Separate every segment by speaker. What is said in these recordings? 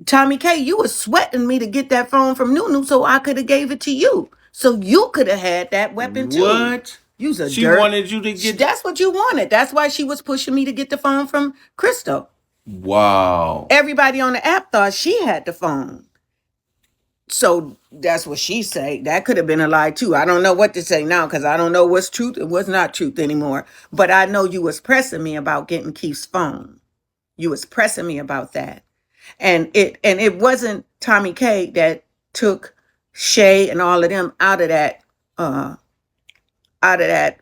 Speaker 1: Tomi K, you was sweating me to get that phone from Nunu so I could have gave it to you. So you could have had that weapon too.
Speaker 2: What?
Speaker 1: You's a
Speaker 2: She
Speaker 1: dirt.
Speaker 2: wanted you to get...
Speaker 1: That's what you wanted. That's why she was pushing me to get the phone from Crystal.
Speaker 2: Wow.
Speaker 1: Everybody on the app thought she had the phone. So that's what she said. That could have been a lie too. I don't know what to say now because I don't know what's truth and what's not truth anymore. But I know you was pressing me about getting Keith's phone. You was pressing me about that. And it wasn't Tomi K that took Shay and all of them out of that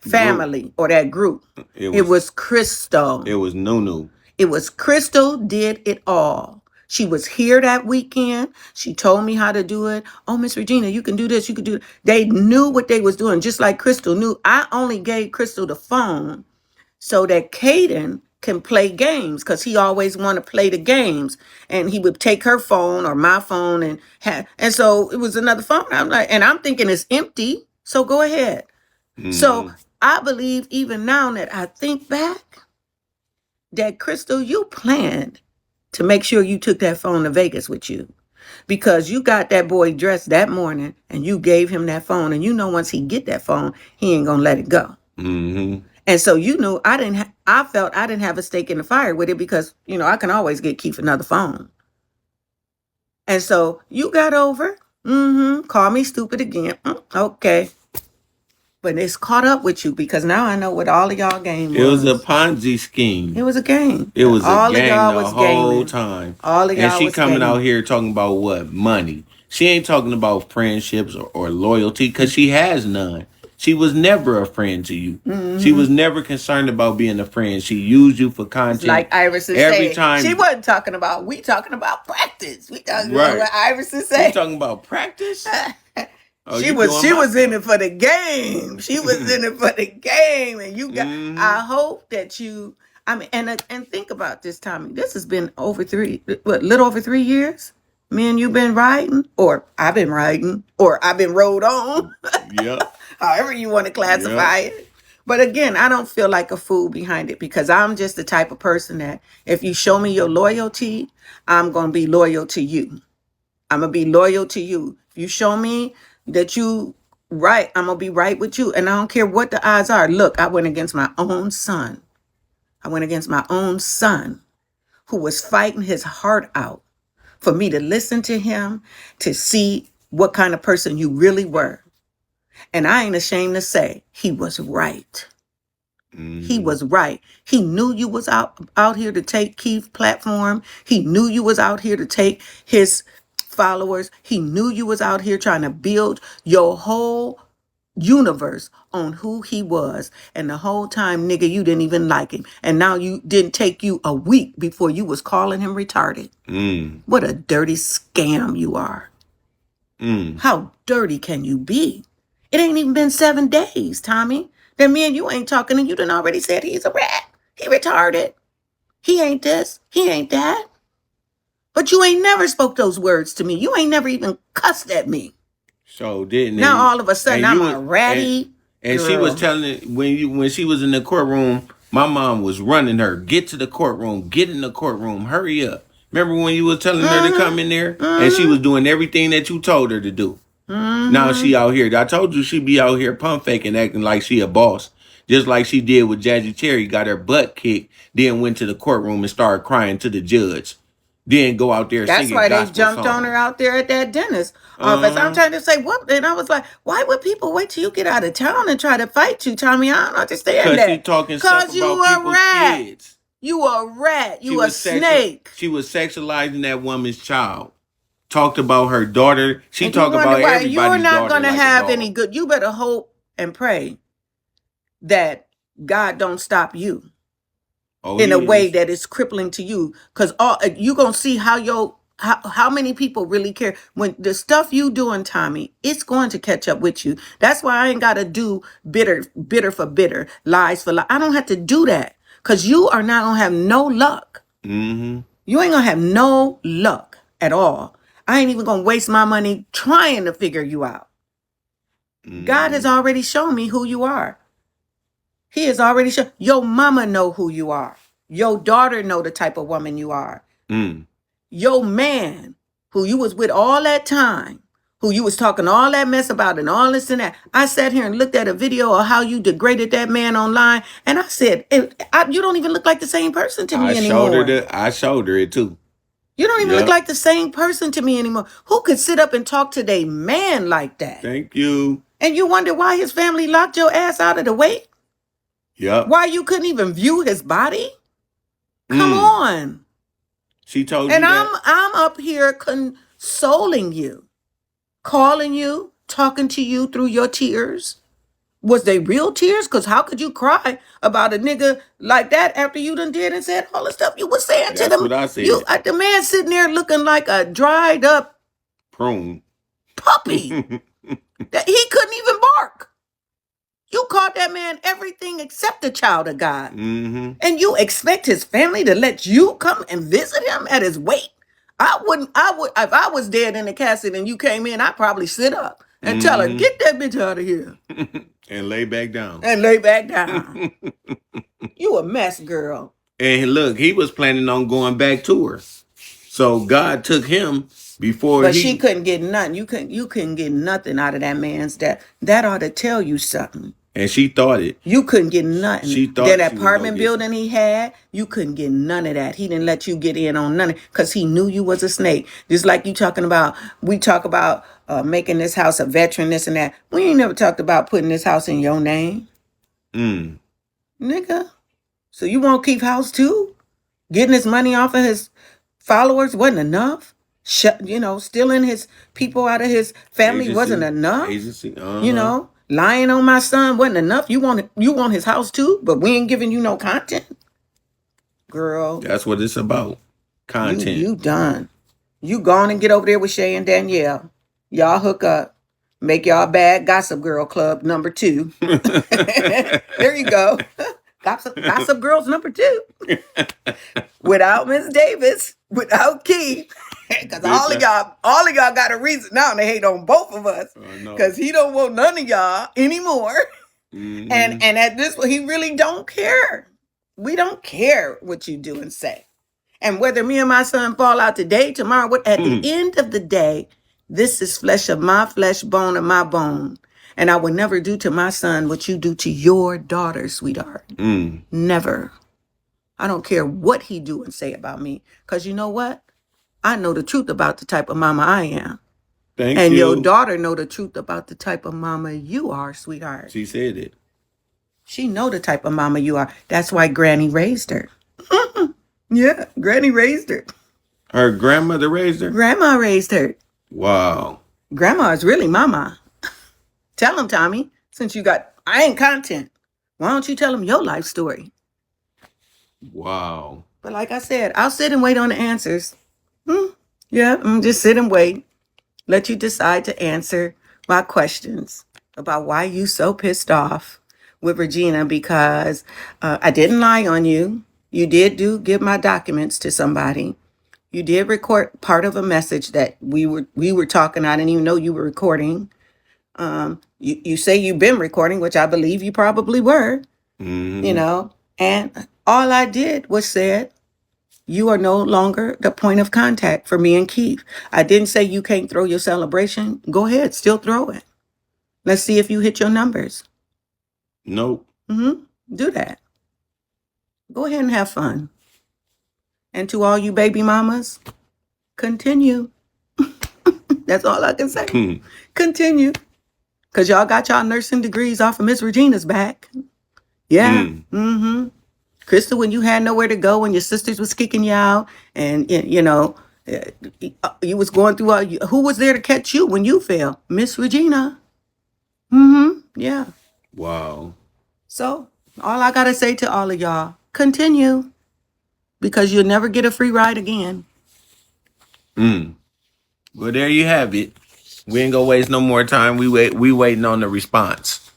Speaker 1: family group. Or that group. It was Crystal.
Speaker 2: It was Nunu.
Speaker 1: It was Crystal did it all. She was here that weekend. She told me how to do it. Oh, Ms. Regina, you can do this. You can do it. They knew what they was doing, just like Crystal knew. I only gave Crystal the phone so that Caden can play games because he always want to play the games. And he would take her phone or my phone and so it was another phone. I'm like, and I'm thinking it's empty. So go ahead. Mm-hmm. So I believe even now that I think back that Crystal, you planned to make sure you took that phone to Vegas with you because you got that boy dressed that morning and you gave him that phone. And you know, once he get that phone, he ain't going to let it go. Mm-hmm. And so, you know, I felt I didn't have a stake in the fire with it because, you know, I can always get Keith another phone. And so you got over, call me stupid again. Okay. But it's caught up with you because now I know what all of y'all game was.
Speaker 2: It was a Ponzi scheme.
Speaker 1: It was a game.
Speaker 2: It was all a game the whole time.
Speaker 1: All of y'all was
Speaker 2: and she coming out here talking about what? Money. She ain't talking about friendships or loyalty because she has none. She was never a friend to you. Mm-hmm. She was never concerned about being a friend. She used you for content.
Speaker 1: Like Iverson every time. She wasn't talking about, we talking about practice. We talking about what Iverson said.
Speaker 2: You talking about practice?
Speaker 1: Oh, she was in it for the game. She was in it for the game. And you got, I hope that you, I mean, and think about this, Tommy. This has been little over 3 years. Me and you been riding, or I've been riding, or I've been rode on. Yeah. However you want to classify it. But again, I don't feel like a fool behind it because I'm just the type of person that if you show me your loyalty, I'm going to be loyal to you. I'm going to be loyal to you. If you show me that you right, I'm going to be right with you. And I don't care what the odds are. Look, I went against my own son. I went against my own son who was fighting his heart out for me to listen to him, to see what kind of person you really were. And I ain't ashamed to say he was right. Mm-hmm. He was right. He knew you was out here to take Keith's platform. He knew you was out here to take his followers. He knew you was out here trying to build your whole universe on who he was. And the whole time, nigga, you didn't even like him. And now you didn't take you a week before you was calling him retarded. What a dirty scam you are. How dirty can you be? It ain't even been 7 days, Tommy. That me and you ain't talking and you done already said he's a rat. He retarded. He ain't this. He ain't that. But you ain't never spoke those words to me. You ain't never even cussed at me.
Speaker 2: So didn't
Speaker 1: now all of a sudden I'm a ratty
Speaker 2: and
Speaker 1: girl.
Speaker 2: She was telling it when she was in the courtroom, my mom was running her. Get to the courtroom. Get in the courtroom. Hurry up. Remember when you was telling her to come in there? And she was doing everything that you told her to do. Now she out here. I told you she be out here pump faking, acting like she a boss. Just like she did with Jazzy Cherry, got her butt kicked, then went to the courtroom and started crying to the judge. Then go out there singing gospel songs.
Speaker 1: That's why they jumped on her out there at that dentist office. I'm trying to say, what? And I was like, why would people wait till you get out of town and try to fight you, Tommy? I don't understand that.
Speaker 2: Because she talking stuff about people's kids.
Speaker 1: You a rat. You a snake.
Speaker 2: She was sexualizing that woman's child. Talked about her daughter. She talked about everybody's daughter.
Speaker 1: You're not going to have any good. You better hope and pray that God don't stop you in a way that is crippling to you. Because you're going to see how many people really care. When the stuff you doing, Tommy, it's going to catch up with you. That's why I ain't got to do bitter for bitter, lies for lies. I don't have to do that because you are not going to have no luck. Mm-hmm. You ain't going to have no luck at all. I ain't even going to waste my money trying to figure you out. God has already shown me who you are. He has already shown. Your mama know who you are. Your daughter know the type of woman you are. Your man who you was with all that time, who you was talking all that mess about and all this and that. I sat here and looked at a video of how you degraded that man online, and I said, you don't even look like the same person to me anymore.
Speaker 2: I showed her it too.
Speaker 1: You don't even look like the same person to me anymore. Who could sit up and talk to their man like that?
Speaker 2: Thank you.
Speaker 1: And you wonder why his family locked your ass out of the way?
Speaker 2: Yep.
Speaker 1: Why you couldn't even view his body? Come on.
Speaker 2: She told
Speaker 1: and
Speaker 2: you that.
Speaker 1: And I'm up here consoling you, calling you, talking to you through your tears. Was they real tears? Because how could you cry about a nigga like that after you done did and said all the stuff you was saying to them?
Speaker 2: That's what I said.
Speaker 1: The man sitting there looking like a dried up
Speaker 2: prune
Speaker 1: puppy. That he couldn't even bark. You called that man everything except a child of God.
Speaker 2: Mm-hmm.
Speaker 1: And you expect his family to let you come and visit him at his weight? I would, if I was dead in the casket and you came in, I'd probably sit up and tell her, get that bitch out of here.
Speaker 2: And lay back down.
Speaker 1: You a mess, girl.
Speaker 2: And look, he was planning on going back to her. So God took him before
Speaker 1: But she couldn't get nothing. You couldn't get nothing out of that man's death. That ought to tell you something.
Speaker 2: And she thought it.
Speaker 1: You couldn't get nothing.
Speaker 2: She thought
Speaker 1: that apartment building he had, you couldn't get none of that. He didn't let you get in on none because he knew you was a snake. Just like you talking about, we talk about making this house a veteran, this and that. We ain't never talked about putting this house in your name. Nigga. So you want to keep house too? Getting his money off of his followers wasn't enough. Stealing his people out of his family wasn't enough. Lying on my son wasn't enough. You want his house too, but we ain't giving you no content. Girl.
Speaker 2: That's what it's about. Content.
Speaker 1: You done. You gone and get over there with Shay and Danielle. Y'all hook up. Make y'all bad Gossip Girl Club number 2. There you go. Gossip Girls number 2. Without Miss Davis, without Keith. Because all of y'all got a reason now to hate on both of us. Because he don't want none of y'all anymore. Mm-hmm. And at this point, he really don't care. We don't care what you do and say. And whether me and my son fall out today, tomorrow, at the end of the day, this is flesh of my flesh, bone of my bone. And I would never do to my son what you do to your daughter, sweetheart. Never. I don't care what he do and say about me. Because you know what? I know the truth about the type of mama I am.
Speaker 2: Thank you.
Speaker 1: And your daughter know the truth about the type of mama you are, sweetheart.
Speaker 2: She said it.
Speaker 1: She know the type of mama you are. That's why Granny raised her. Yeah, Granny raised her.
Speaker 2: Her grandmother raised her?
Speaker 1: Grandma raised her.
Speaker 2: Wow.
Speaker 1: Grandma is really mama. Tell him, Tommy, since I ain't content. Why don't you tell him your life story?
Speaker 2: Wow.
Speaker 1: But like I said, I'll sit and wait on the answers. Yeah, just sit and wait. Let you decide to answer my questions about why you so pissed off with Regina, because I didn't lie on you. You did give my documents to somebody. You did record part of a message that we were talking. I didn't even know you were recording. You say you've been recording, which I believe you probably were. Mm-hmm. And all I did was said, you are no longer the point of contact for me and Keith. I didn't say you can't throw your celebration. Go ahead, still throw it. Let's see if you hit your numbers.
Speaker 2: Nope.
Speaker 1: Do that. Go ahead and have fun. And to all you baby mamas, continue. That's all I can say. Continue. Because y'all got y'all nursing degrees off of Ms. Regina's back. Yeah. Crystal, when you had nowhere to go, when your sisters was kicking you out, and you was going through who was there to catch you when you fell? Miss Regina. Yeah.
Speaker 2: Wow.
Speaker 1: So all I gotta say to all of y'all, continue, because you'll never get a free ride again.
Speaker 2: Well, there you have it. We ain't gonna waste no more time. We waiting on the response.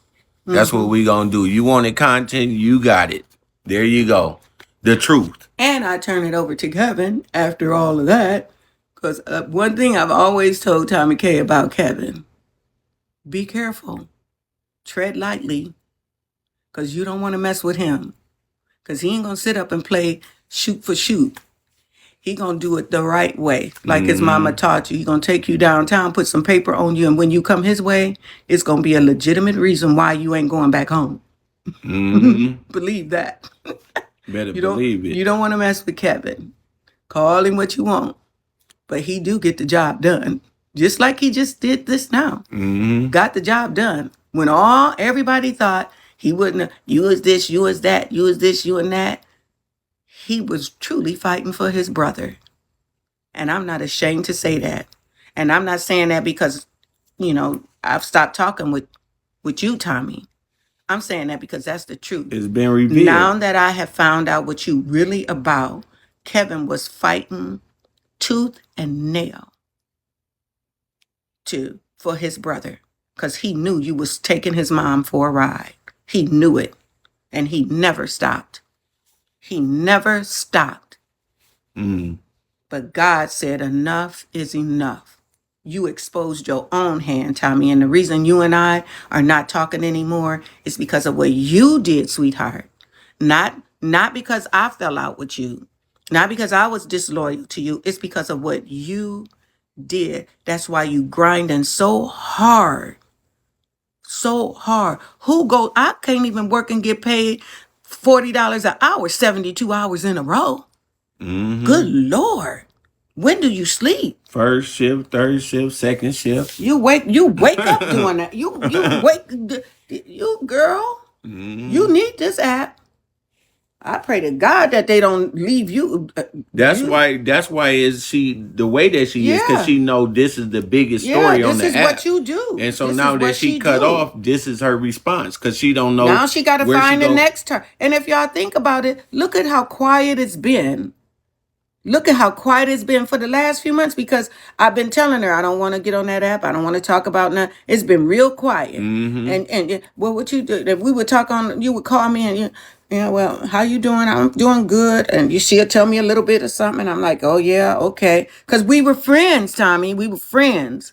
Speaker 2: That's what we gonna do. You wanted content, you got it. There you go. The truth.
Speaker 1: And I turn it over to Kevin after all of that. Because one thing I've always told Tomi K about Kevin, be careful. Tread lightly. Because you don't want to mess with him. Because he ain't going to sit up and play shoot for shoot. he gonna do it the right way, like his mama taught you. He gonna take you downtown, put some paper on you, and when you come his way, it's gonna be a legitimate reason why you ain't going back home. Believe that.
Speaker 2: Better believe it.
Speaker 1: You don't want to mess with Kevin. Call him what you want, but he do get the job done, just like he just did this now. Got the job done when everybody thought he wouldn't. You is this, you is that, you is this, you and that. He was truly fighting for his brother, and I'm not ashamed to say that. And I'm not saying that because, I've stopped talking with you, Tomi. I'm saying that because that's the truth.
Speaker 2: It's been revealed.
Speaker 1: Now that I have found out what you really about, Kevin was fighting tooth and nail for his brother, because he knew you was taking his mom for a ride. He knew it, and he never stopped. He never stopped. But God said enough is enough. You exposed your own hand, Tomi, and the reason you and I are not talking anymore is because of what you did, sweetheart. Not because I fell out with you, not because I was disloyal to you. It's because of what you did. That's why you grinding so hard. So hard. I can't even work and get paid $40 an hour, 72 hours in a row. Good Lord. When do you sleep?
Speaker 2: First shift, third shift, second shift.
Speaker 1: You wake up doing that. You girl. You need this app. I pray to God that they don't leave you.
Speaker 2: That's why is she the way that she is, because she know this is the biggest story on the app.
Speaker 1: This is what you do.
Speaker 2: And so now that she cut off, this is her response, because she don't know.
Speaker 1: Now she got to find the next turn. And if y'all think about it, look at how quiet it's been. Look at how quiet it's been for the last few months, because I've been telling her I don't want to get on that app. I don't want to talk about nothing. It's been real quiet. And well, what you do? If we would talk on, you would call me and well, how you doing? I'm doing good. And she'll tell me a little bit of something. And I'm like, oh yeah, okay. Because we were friends, Tomi. We were friends.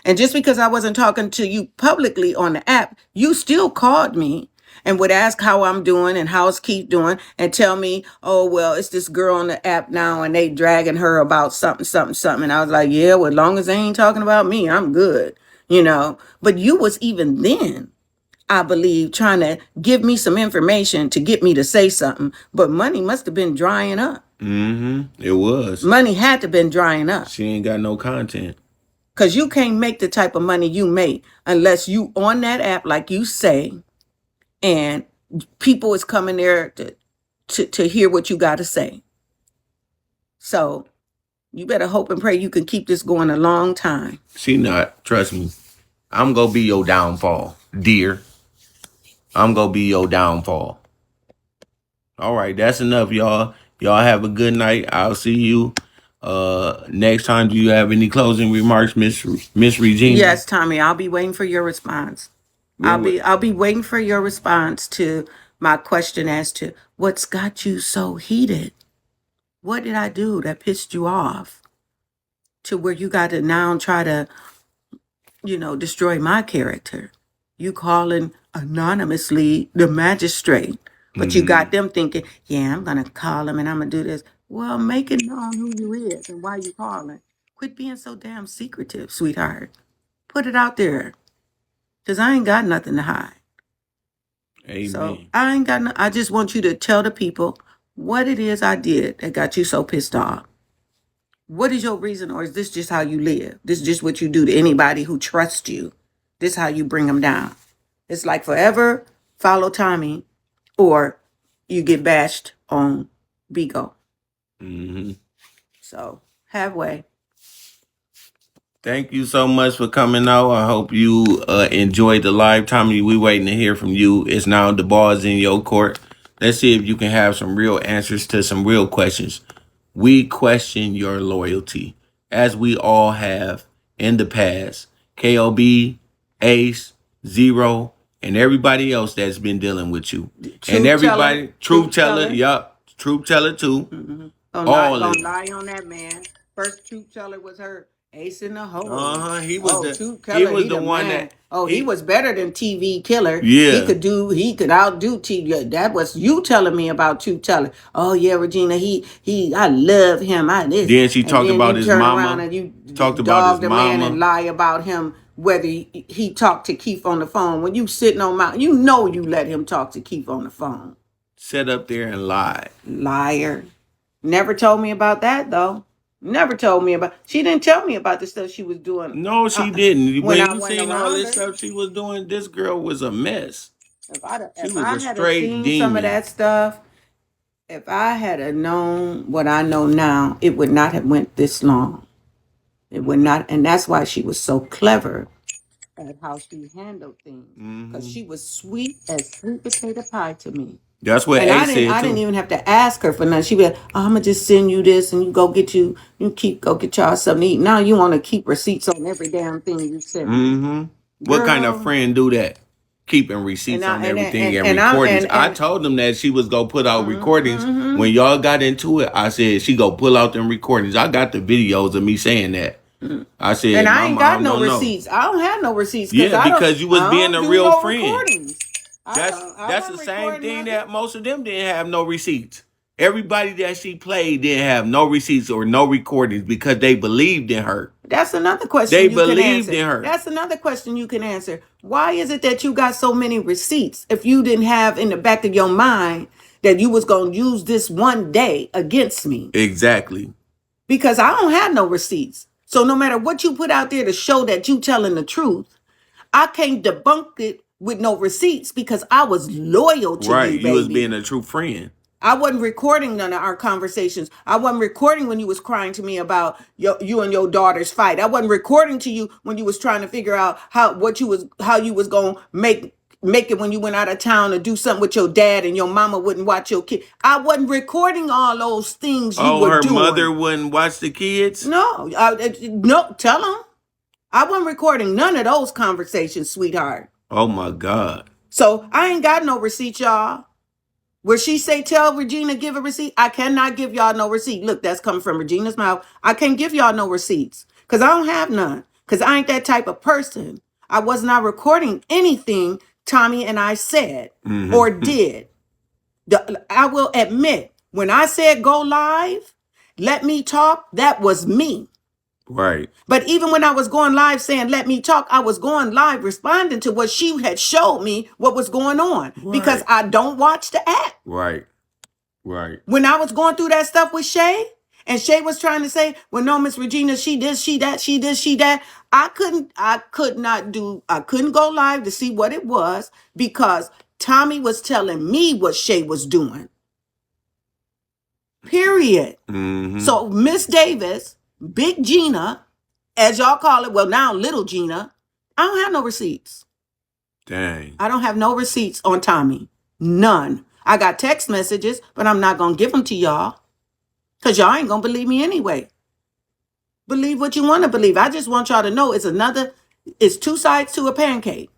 Speaker 1: And just because I wasn't talking to you publicly on the app, you still called me and would ask how I'm doing and how's Keith doing, and tell me, oh, well, it's this girl on the app now and they dragging her about something. And I was like, yeah, well, as long as they ain't talking about me, I'm good, But you was even then, I believe, trying to give me some information to get me to say something. But money must have been drying up.
Speaker 2: It was.
Speaker 1: Money had to been drying up.
Speaker 2: She ain't got no content.
Speaker 1: Because you can't make the type of money you make unless you on that app, like you say, and people is coming there to hear what you got to say. So you better hope and pray you can keep this going a long time.
Speaker 2: She not. Trust me. I'm going to be your downfall, dear. I'm going to be your downfall. All right. That's enough, y'all. Y'all have a good night. I'll see you next time. Do you have any closing remarks, Miss Regina?
Speaker 1: Yes, Tomi. I'll be waiting for your response. I'll be waiting for your response to my question as to what's got you so heated. What did I do that pissed you off to where you got to now try to, destroy my character? You calling anonymously the magistrate, but you got them thinking, yeah, I'm going to call him and I'm going to do this. Well, make it known who you is and why you calling. Quit being so damn secretive, sweetheart. Put it out there. Because I ain't got nothing to hide.
Speaker 2: Amen.
Speaker 1: So I ain't got I just want you to tell the people what it is I did that got you so pissed off. What is your reason, or is this just how you live? This is just what you do to anybody who trusts you. This is how you bring them down. It's like forever follow Tomi, or you get bashed on Bigo. So halfway.
Speaker 2: Thank you so much for coming out. I hope you enjoyed the live. Tomi, we waiting to hear from you. It's now the ball's in your court. Let's see if you can have some real answers to some real questions. We question your loyalty, as we all have in the past. KOB, Ace, Zero, and everybody else that's been dealing with you. And everybody, Truth Teller, yup, Truth Teller too.
Speaker 1: Don't lie on that man. First Truth Teller was her. Ace in the hole.
Speaker 2: He was
Speaker 1: Truth
Speaker 2: he
Speaker 1: Killer,
Speaker 2: was
Speaker 1: he
Speaker 2: the
Speaker 1: the
Speaker 2: one
Speaker 1: man.
Speaker 2: that
Speaker 1: He was better than TV Killer.
Speaker 2: Yeah.
Speaker 1: He could outdo TV. That was you telling me about Truth Teller. Oh yeah, Regina, I love him.
Speaker 2: Then she talked
Speaker 1: then
Speaker 2: about
Speaker 1: you
Speaker 2: his
Speaker 1: turn
Speaker 2: mama.
Speaker 1: around and you
Speaker 2: Talked about his
Speaker 1: dog the man and
Speaker 2: mama.
Speaker 1: lie about him, whether he talked to Keith on the phone. When you sitting on my, you know you let him talk to Keith on the phone.
Speaker 2: Sat up there and lied.
Speaker 1: Liar. Never told me about that though. Never told me about. She didn't tell me about the stuff she was doing.
Speaker 2: No, she didn't.
Speaker 1: When
Speaker 2: When
Speaker 1: I
Speaker 2: you
Speaker 1: went
Speaker 2: seen all
Speaker 1: around
Speaker 2: this
Speaker 1: her.
Speaker 2: stuff she was doing, this girl was a mess.
Speaker 1: If I
Speaker 2: She was a
Speaker 1: had
Speaker 2: straight
Speaker 1: seen
Speaker 2: demon.
Speaker 1: some of that stuff, if I had known what I know now, it would not have went this long. It would not, and that's why she was so clever at how she handled things. Because she was sweet as sweet potato pie to me.
Speaker 2: That's what
Speaker 1: And
Speaker 2: A said
Speaker 1: I
Speaker 2: too.
Speaker 1: didn't even have to ask her for nothing. She'd be like, oh, I'm gonna just send you this, and you go get y'all something to eat. Now you want to keep receipts on every damn thing you send me.
Speaker 2: What kind of friend do that? Keeping receipts on everything and recordings. I told them that she was gonna put out recordings. When y'all got into it, I said she go pull out them recordings. I got the videos of me saying that. I said,
Speaker 1: and I ain't got no receipts. I don't have no receipts.
Speaker 2: Yeah, because you was being a real friend. That's the same thing that most of them didn't have no receipts. Everybody that she played didn't have no receipts or no recordings because they believed in her.
Speaker 1: That's another question
Speaker 2: they believed in her.
Speaker 1: That's another question you can answer. Why is it that you got so many receipts if you didn't have in the back of your mind that you was going to use this one day against me?
Speaker 2: Exactly.
Speaker 1: Because I don't have no receipts. So no matter what you put out there to show that you telling the truth, I can't debunk it with no receipts because I was loyal to you, baby.
Speaker 2: You was being a true friend.
Speaker 1: I wasn't recording none of our conversations. I wasn't recording when you was crying to me about you and your daughter's fight. I wasn't recording to you when you was trying to figure out how you was going to make it when you went out of town to do something with your dad and your mama wouldn't watch your kid. I wasn't recording all those things you were doing.
Speaker 2: Her mother wouldn't watch the kids?
Speaker 1: No, tell them. I wasn't recording none of those conversations, sweetheart.
Speaker 2: Oh my God.
Speaker 1: So I ain't got no receipt, y'all. Where she say, tell Regina, give a receipt. I cannot give y'all no receipt. Look, that's coming from Regina's mouth. I can't give y'all no receipts because I don't have none. Because I ain't that type of person. I was not recording anything Tomi and I said or did. I will admit, when I said go live, let me talk, that was me.
Speaker 2: Right.
Speaker 1: But even when I was going live saying, let me talk, I was going live responding to what she had showed me what was going on. Right. Because I don't watch the app.
Speaker 2: Right.
Speaker 1: When I was going through that stuff with Shay, and Shay was trying to say, well, no, Miss Regina, she this, she that, she this, she that. I couldn't go live to see what it was because Tomi was telling me what Shay was doing. Period. So Miss Davis, Big Gina, as y'all call it, well, now Little Gina, I don't have no receipts.
Speaker 2: Dang.
Speaker 1: I don't have no receipts on Tomi. None. I got text messages, but I'm not going to give them to y'all because y'all ain't going to believe me anyway. Believe what you want to believe. I just want y'all to know it's two sides to a pancake.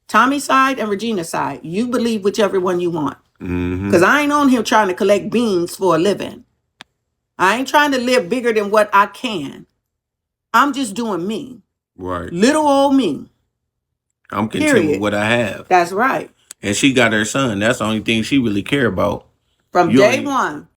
Speaker 1: Tomi's side and Regina's side. You believe whichever one you want. Because I ain't on here trying to collect beans for a living. I ain't trying to live bigger than what I can. I'm just doing me.
Speaker 2: Right.
Speaker 1: Little old me.
Speaker 2: I'm content with what I have.
Speaker 1: That's right.
Speaker 2: And she got her son. That's the only thing she really care about.
Speaker 1: From day one.